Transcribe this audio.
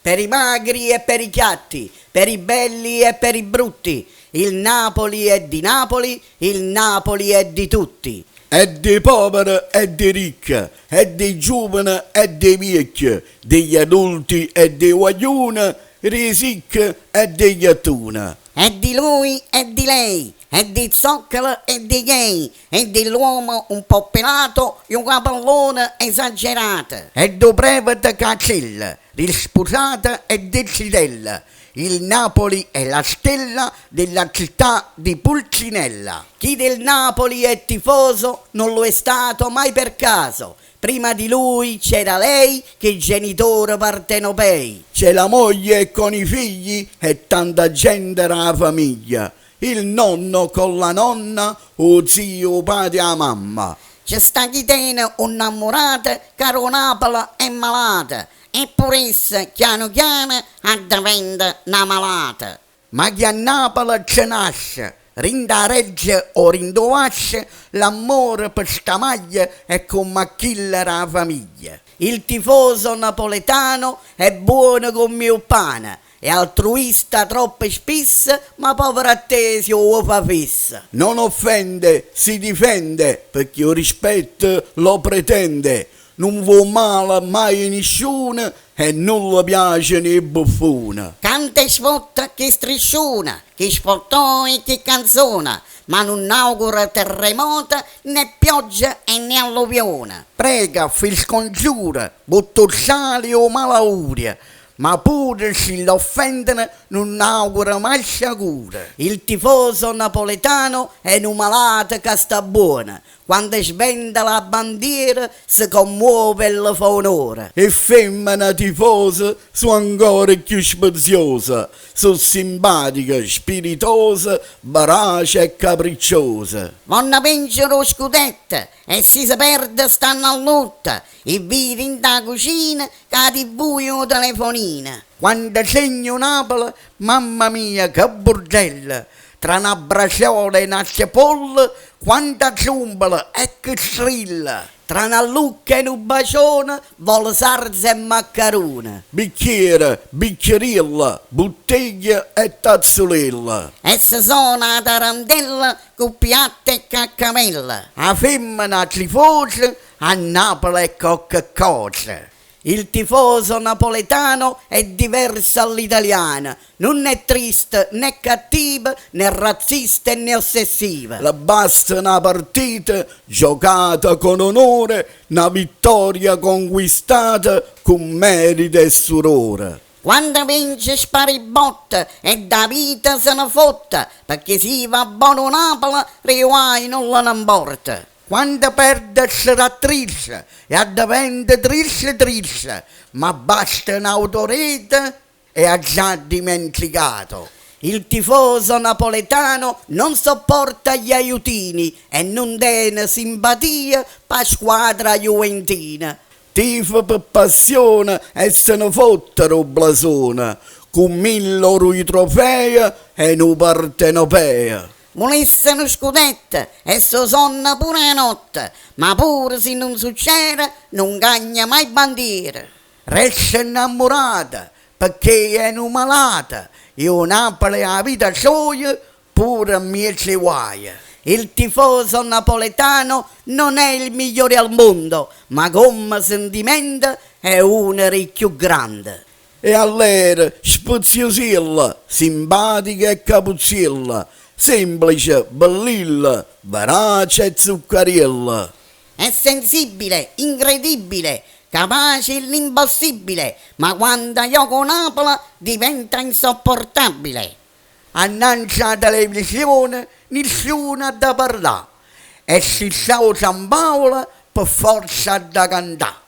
per i magri e per i chiatti, per i belli e per i brutti. Il Napoli è di Napoli, il Napoli è di tutti. È dei poveri e dei ricchi, è dei giovani e dei vecchi, degli adulti e dei guaglioni, dei sicchi e degli attuni. È di lui e di lei, è di zoccolo e di gay, è dell'uomo un po' pelato e un capellone esagerato. È do prevede Cacella, risposata e decidella. Il Napoli è la stella della città di Pulcinella. Chi del Napoli è tifoso non lo è stato mai per caso. Prima di lui c'era lei che è genitore partenopei. C'è la moglie con i figli e tanta gente nella famiglia. Il nonno con la nonna, o zio, o padre e la mamma. C'è sta chi tiene un'ammurata, caro Napoli è malata. Eppure essa, piano piano, addiventa una malata. Ma chi a Napoli ce nasce, rinda regge o rindovasce, l'amore per sta maglia è come killer la famiglia. Il tifoso napoletano è buono con mio pane, è altruista troppo spesso, ma povero a te si lo fa fissa. Non offende, si difende, perché il rispetto lo pretende. Non vuol male mai a nessuno e non le piace né buffone. Canta e sfotta che strisciona, che sportò e che canzona, ma non augura terremota né pioggia e né alluvione. Prega, fi scongiura, butto il sale o malauria, ma pure se l'offendono non augura mai sciagura. Il tifoso napoletano è un malato che sta buona. Quando sventa la bandiera si commuove e le fa onore. E femmina tifosa sono ancora più speziosa, sono simpatica, spiritosa, verace e capricciosa. Vanno a vincere lo scudetto e se si perde stanno a lotta. I vini in da cucina che ti buio telefonina. Quando segno Napoli, mamma mia che bordella, tra una braciola e una cipolla, quanta zumbola e che strilla. Tra una lucca e un bacione, vuole sarza e maccarone. Bicchiere, bicchierilla, bottiglia e tazzolella. E se suona la tarantella con piatte e caccamella. A femmina tifosa, a Napoli è qualche cosa. Il tifoso napoletano è diverso all'italiana, non è triste né cattiva né razzista né ossessiva. La basta una partita giocata con onore, una vittoria conquistata con merito e sudore. Quando vince sparibotta e da vita se ne fotta, perché si va buono Napoli, Riuai non la importa. Quando perde sarà triste e diventa triste, ma basta un'autorete e ha già dimenticato. Il tifoso napoletano non sopporta gli aiutini e non tiene simpatia per la squadra juventina. Tifo per passione e se ne fottero blasone, con 1000 oro i trofei e non partenopea. Volesse uno scudetto e so sonna pure la notte, ma pure se non succede non gagna mai bandiera. Resta innamorata perché è una malata, io Napoli a vita sua pure a mia ci guaia. Il tifoso napoletano non è il migliore al mondo, ma come sentimento è uno dei più grandi. E all'era speziosilla, simpatica e capuzzilla, semplice, bellilla, verace e zuccarilla. È sensibile, incredibile, capace l'impossibile, ma quando gioca Napoli diventa insopportabile. Annanzi alla televisione nessuno ha da parlare e se sa San Paolo per forza da cantare.